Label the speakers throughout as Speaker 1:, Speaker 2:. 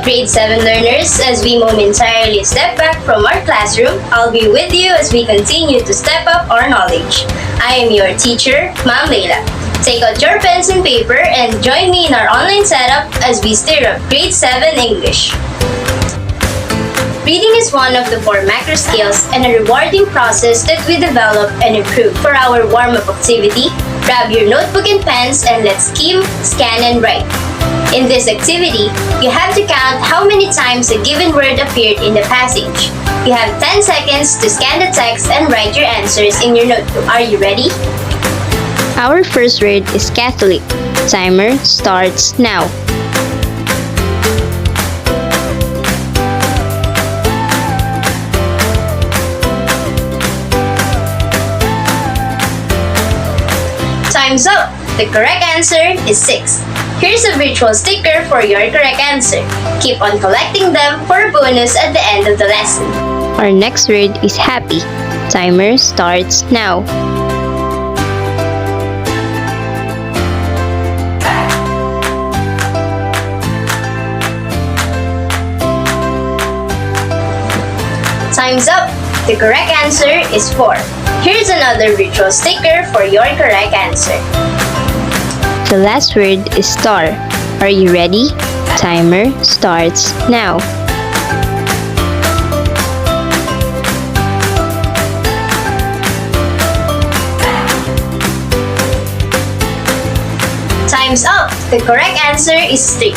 Speaker 1: Grade 7 learners, as we momentarily step back from our classroom, I'll be with you as we continue to step up our knowledge. I am your teacher, Ma'am Leila. Take out your pens and paper and join me in our online setup as we stir up Grade 7 English. Reading is one of the 4 macro skills and a rewarding process that we develop and improve. For our warm-up activity, grab your notebook and pens and let's skim, scan, and write. In this activity, you have to count how many times a given word appeared in the passage. You have 10 seconds to scan the text and write your answers in your notebook. Are you ready?
Speaker 2: Our first word is Catholic. Timer starts now.
Speaker 1: Time's up! The correct answer is 6. Here's a virtual sticker for your correct answer. Keep on collecting them for a bonus at the end of the lesson.
Speaker 2: Our next word is happy. Timer starts now.
Speaker 1: Time's up! The correct answer is 4. Here's another virtual sticker for your correct answer.
Speaker 2: The last word is star. Are you ready? Timer starts now.
Speaker 1: Time's up! The correct answer is 3.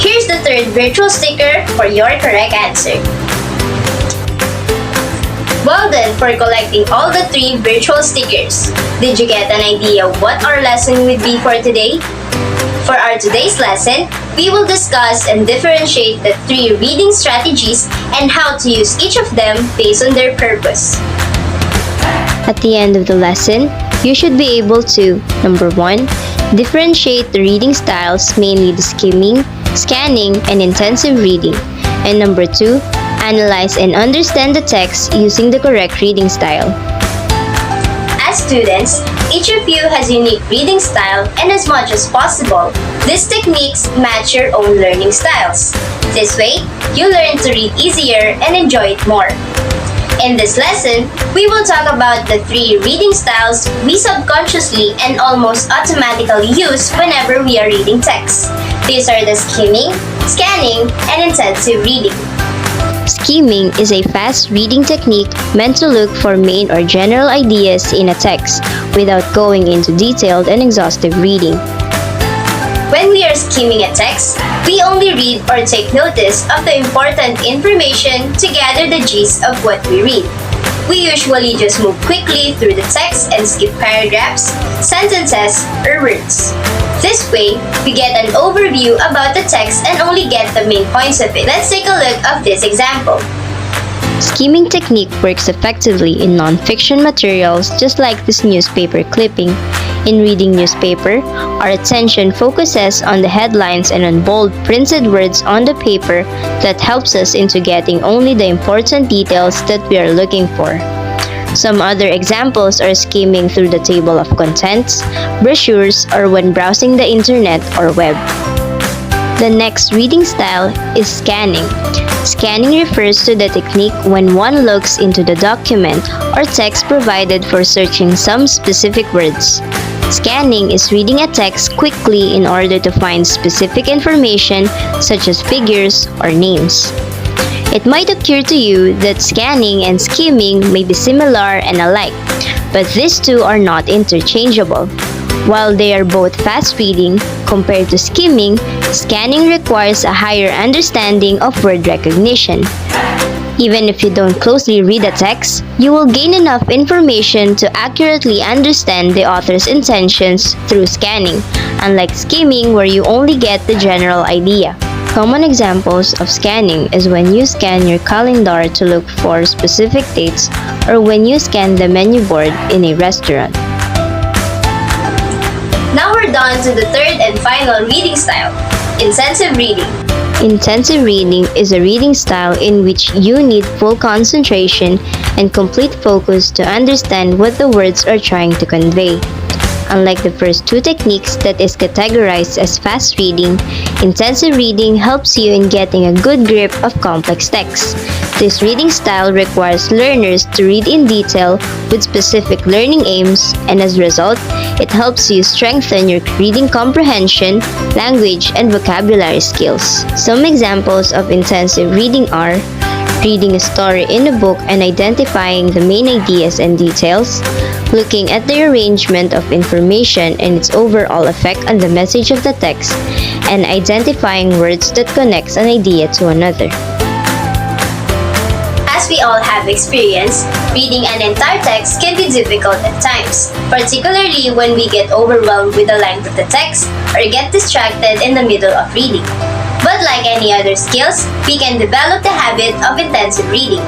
Speaker 1: Here's the third virtual sticker for your correct answer. Well done for collecting all the 3 virtual stickers. Did you get an idea what our lesson would be for today? For our today's lesson, we will discuss and differentiate the 3 reading strategies and how to use each of them based on their purpose.
Speaker 2: At the end of the lesson, you should be able to, number 1, differentiate the reading styles, mainly the skimming, scanning, and intensive reading. And number 2, analyze and understand the text using the correct reading style.
Speaker 1: As students, each of you has a unique reading style, and as much as possible, these techniques match your own learning styles. This way, you learn to read easier and enjoy it more. In this lesson, we will talk about the 3 reading styles we subconsciously and almost automatically use whenever we are reading text. These are the skimming, scanning, and intensive reading.
Speaker 2: Skimming is a fast reading technique meant to look for main or general ideas in a text without going into detailed and exhaustive reading.
Speaker 1: When we are skimming a text, we only read or take notice of the important information to gather the gist of what we read. We usually just move quickly through the text and skip paragraphs, sentences, or words. This way, we get an overview about the text and only get the main points of it. Let's take a look at this example.
Speaker 2: Skimming technique works effectively in non-fiction materials just like this newspaper clipping. In reading newspaper, our attention focuses on the headlines and on bold printed words on the paper that helps us into getting only the important details that we are looking for. Some other examples are skimming through the table of contents, brochures, or when browsing the internet or web. The next reading style is scanning. Scanning refers to the technique when one looks into the document or text provided for searching some specific words. Scanning is reading a text quickly in order to find specific information such as figures or names. It might occur to you that scanning and skimming may be similar and alike, but these two are not interchangeable. While they are both fast reading, compared to skimming, scanning requires a higher understanding of word recognition. Even if you don't closely read a text, you will gain enough information to accurately understand the author's intentions through scanning, unlike skimming where you only get the general idea. Common examples of scanning is when you scan your calendar to look for specific dates or when you scan the menu board in a restaurant.
Speaker 1: Now we're down to the third and final reading style, intensive reading.
Speaker 2: Intensive reading is a reading style in which you need full concentration and complete focus to understand what the words are trying to convey. Unlike the first two techniques that is categorized as fast reading, intensive reading helps you in getting a good grip of complex texts. This reading style requires learners to read in detail with specific learning aims, and as a result, it helps you strengthen your reading comprehension, language, and vocabulary skills. Some examples of intensive reading are reading a story in a book and identifying the main ideas and details, looking at the arrangement of information and its overall effect on the message of the text, and identifying words that connects an idea to another.
Speaker 1: As we all have experienced, reading an entire text can be difficult at times, particularly when we get overwhelmed with the length of the text or get distracted in the middle of reading. But like any other skills, we can develop the habit of intensive reading.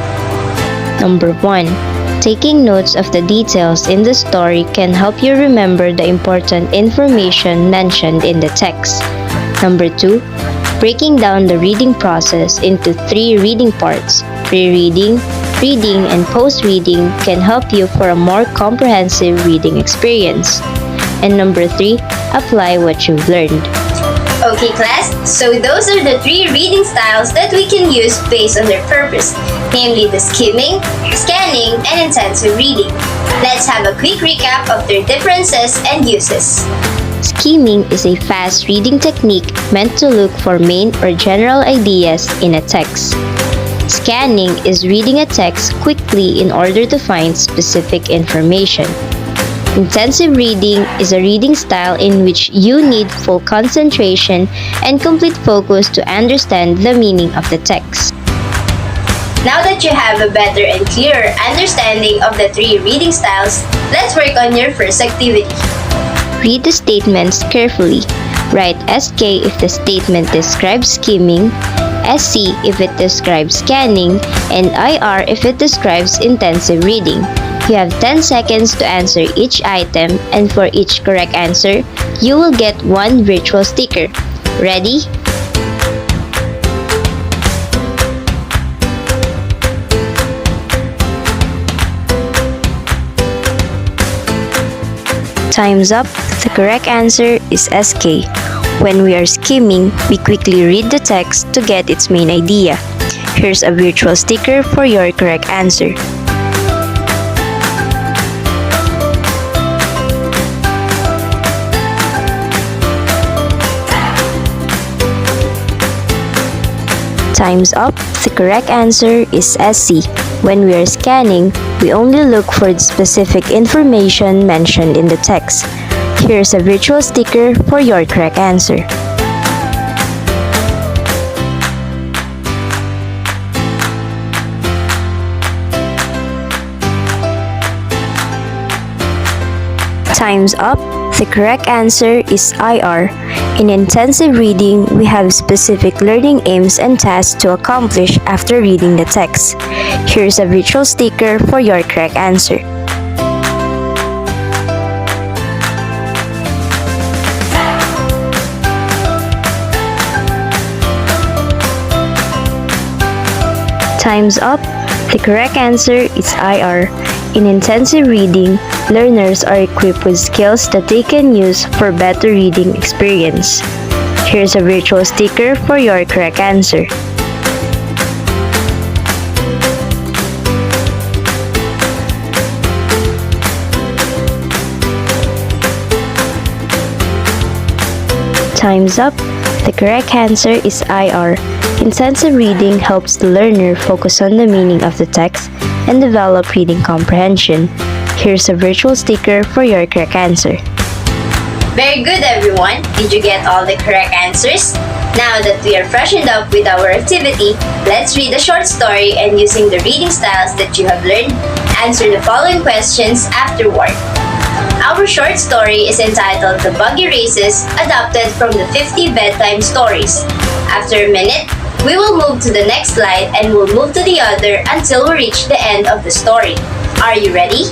Speaker 2: Number 1. Taking notes of the details in the story can help you remember the important information mentioned in the text. Number 2. Breaking down the reading process into 3 reading parts, pre-reading, reading, and post-reading can help you for a more comprehensive reading experience. And number 3. Apply what you've learned.
Speaker 1: Okay class, so those are the 3 reading styles that we can use based on their purpose, namely the skimming, scanning, and intensive reading. Let's have a quick recap of their differences and uses.
Speaker 2: Skimming is a fast reading technique meant to look for main or general ideas in a text. Scanning is reading a text quickly in order to find specific information. Intensive reading is a reading style in which you need full concentration and complete focus to understand the meaning of the text.
Speaker 1: Now that you have a better and clearer understanding of the 3 reading styles, let's work on your first activity.
Speaker 2: Read the statements carefully. Write SK if the statement describes skimming, SC if it describes scanning, and IR if it describes intensive reading. You have 10 seconds to answer each item, and for each correct answer, you will get 1 virtual sticker. Ready? Time's up. The correct answer is SK. When we are skimming, we quickly read the text to get its main idea. Here's a virtual sticker for your correct answer. Time's up. The correct answer is SC. When we are scanning, we only look for the specific information mentioned in the text. Here's a virtual sticker for your correct answer. Time's up. The correct answer is IR. In intensive reading, we have specific learning aims and tasks to accomplish after reading the text. Here's a virtual sticker for your correct answer. Time's up. The correct answer is IR. In intensive reading, learners are equipped with skills that they can use for better reading experience. Here's a virtual sticker for your correct answer. Time's up. The correct answer is IR. Intensive reading helps the learner focus on the meaning of the text and develop reading comprehension. Here's a virtual sticker for your correct answer.
Speaker 1: Very good everyone! Did you get all the correct answers? Now that we are freshened up with our activity, let's read a short story and using the reading styles that you have learned, answer the following questions afterward. Our short story is entitled The Buggy Races, adapted from the 50 Bedtime Stories. After a minute, we will move to the next slide and we'll move to the other until we reach the end of the story. Are you ready?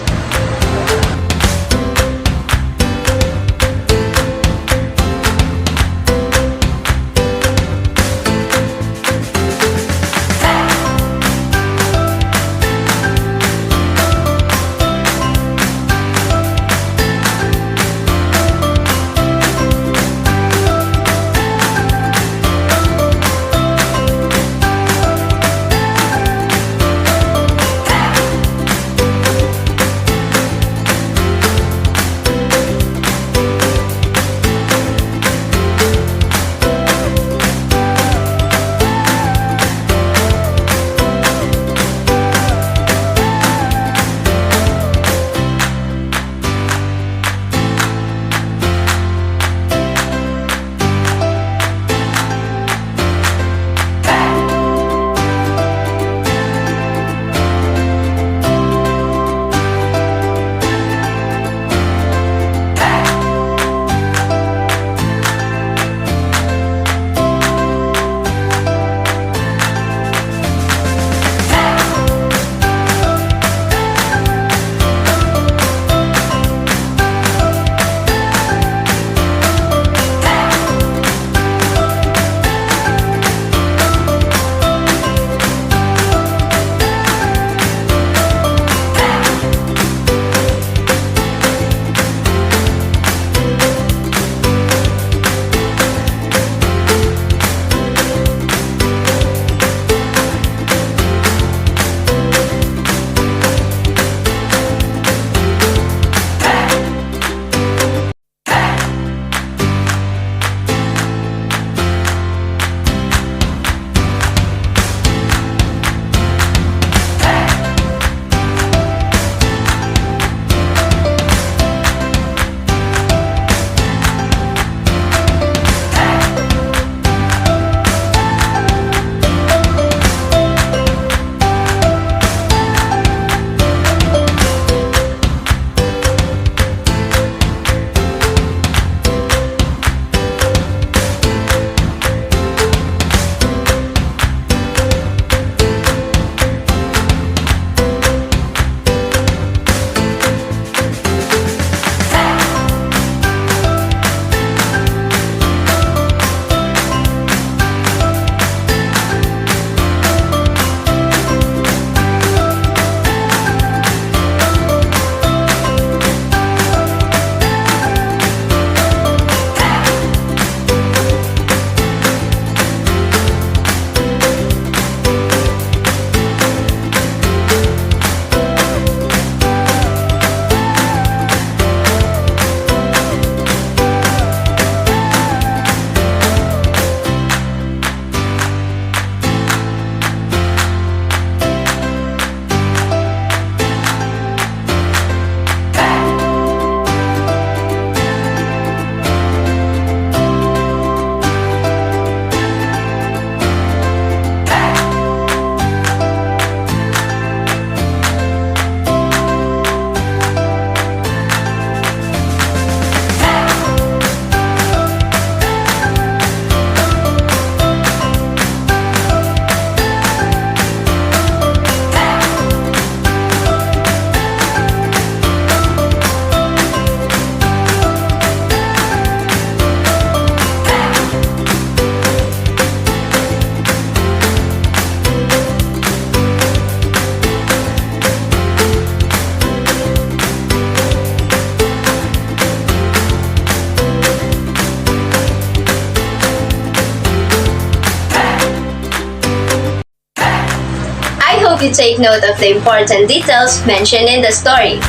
Speaker 1: help you take note of the important details mentioned in the story.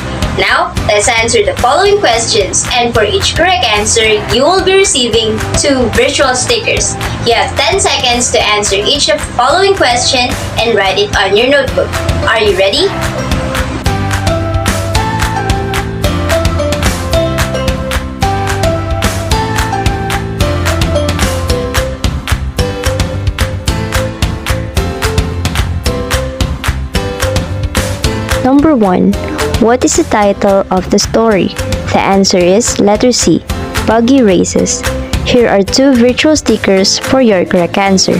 Speaker 1: Now, let's answer the following questions, and for each correct answer, you will be receiving 2 virtual stickers. You have 10 seconds to answer each of the following question and write it on your notebook. Are you ready?
Speaker 2: Number 1. What is the title of the story? The answer is letter C, Buggy Races. Here are 2 virtual stickers for your correct answer.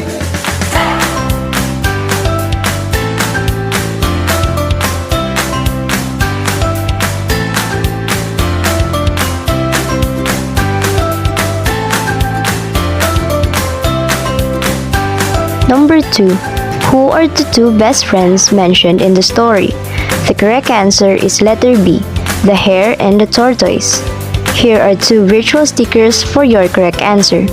Speaker 2: Number 2. Who are the 2 best friends mentioned in the story? The correct answer is letter B, the hare and the tortoise. Here are 2 virtual stickers for your correct answer.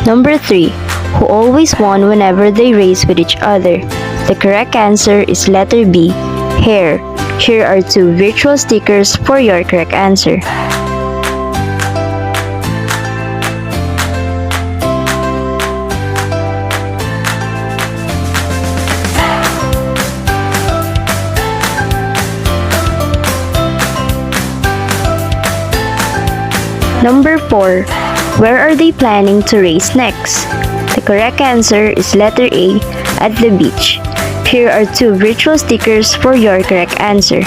Speaker 2: Number 3. Who always won whenever they race with each other? The correct answer is letter B, hare. Here are 2 virtual stickers for your correct answer. Number 4. Where are they planning to race next? The correct answer is letter A, at the beach. Here are 2 virtual stickers for your correct answer.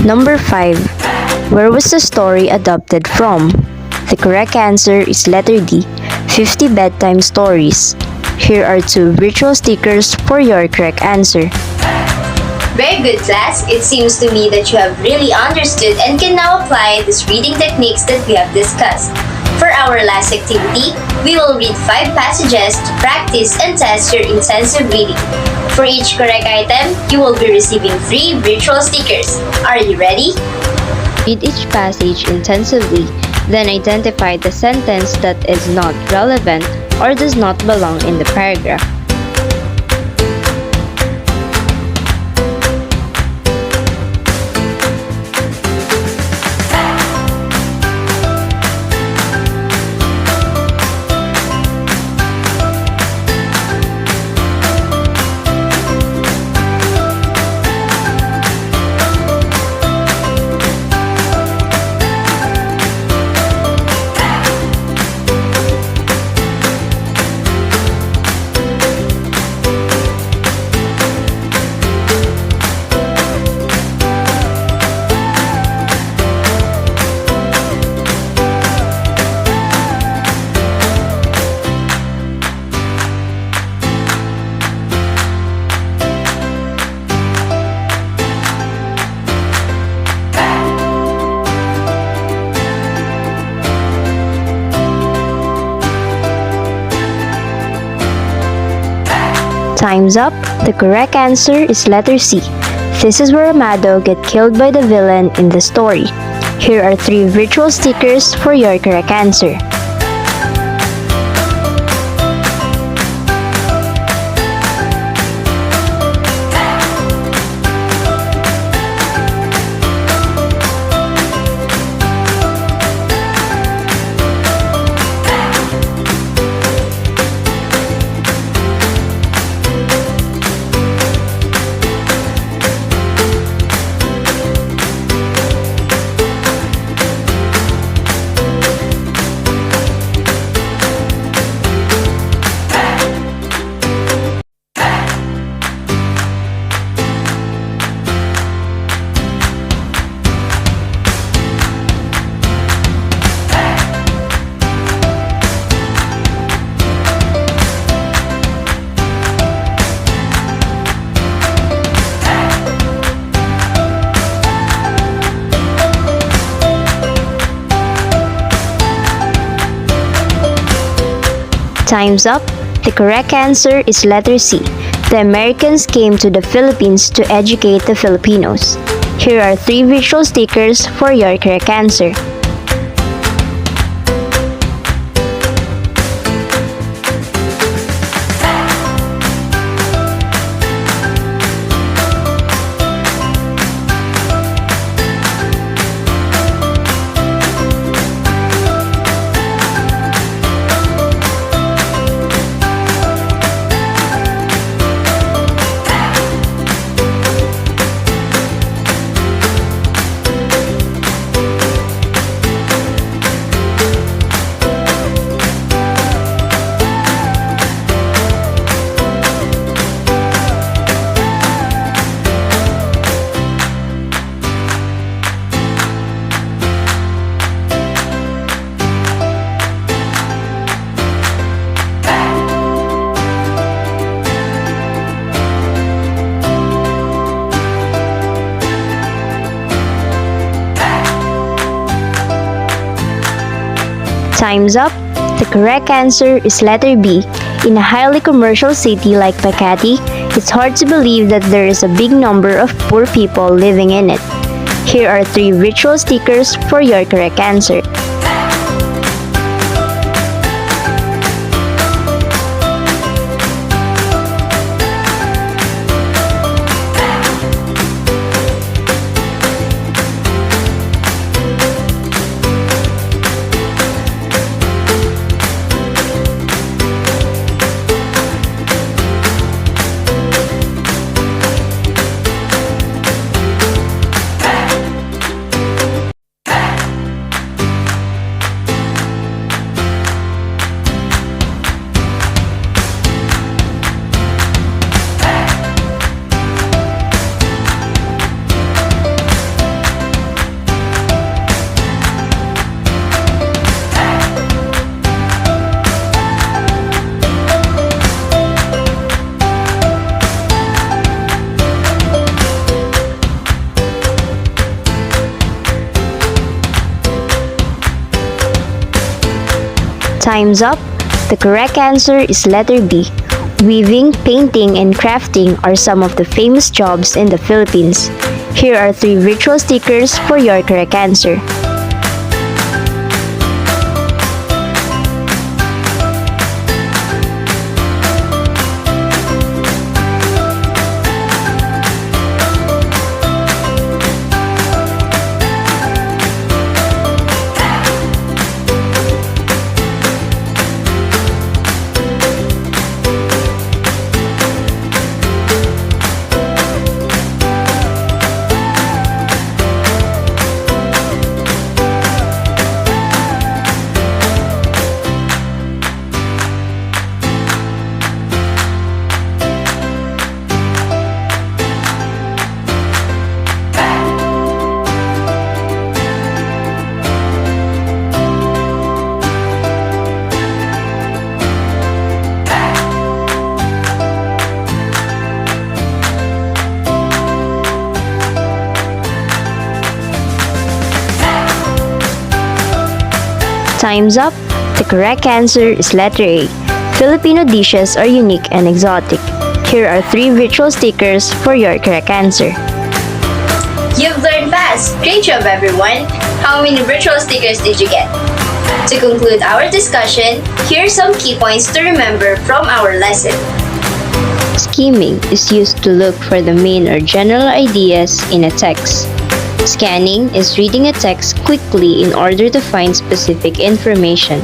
Speaker 2: Number 5. Where was the story adapted from? The correct answer is letter D, 50 Bedtime Stories. Here are 2 virtual stickers for your correct answer.
Speaker 1: Very good, class. It seems to me that you have really understood and can now apply these reading techniques that we have discussed. For our last activity, we will read 5 passages to practice and test your intensive reading. For each correct item, you will be receiving 3 virtual stickers. Are you ready?
Speaker 2: Read each passage intensively, then identify the sentence that is not relevant or does not belong in the paragraph. Time's up. The correct answer is letter C. This is where Amado get killed by the villain in the story. Here are 3 virtual stickers for your correct answer. Time's up. The correct answer is letter C. The Americans came to the Philippines to educate the Filipinos. Here are 3 visual stickers for your correct answer. Time's up. The correct answer is letter B. In a highly commercial city like Makati, it's hard to believe that there is a big number of poor people living in it. Here are 3 virtual stickers for your correct answer. Time's up. The correct answer is letter B. Weaving, painting, and crafting are some of the famous jobs in the Philippines. Here are 3 virtual stickers for your correct answer. Time's up. The correct answer is letter A. Filipino dishes are unique and exotic. Here are 3 virtual stickers for your correct answer.
Speaker 1: You've learned fast! Great job, everyone! How many virtual stickers did you get? To conclude our discussion, here are some key points to remember from our lesson.
Speaker 2: Skimming is used to look for the main or general ideas in a text. Scanning is reading a text quickly in order to find specific information,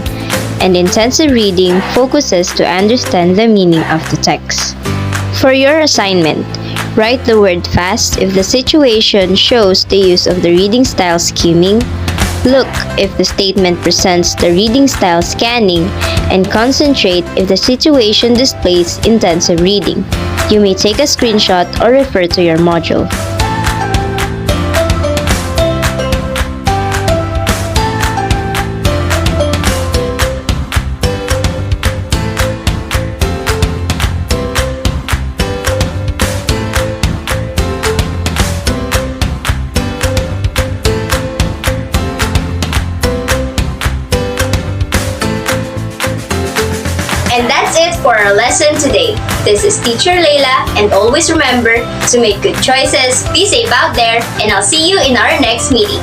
Speaker 2: and intensive reading focuses to understand the meaning of the text. For your assignment, write the word fast if the situation shows the use of the reading style skimming, look if the statement presents the reading style scanning, and concentrate if the situation displays intensive reading. You may take a screenshot or refer to your module.
Speaker 1: And it for our lesson today. This is Teacher Leila, and always remember to make good choices, be safe out there, and I'll see you in our next meeting.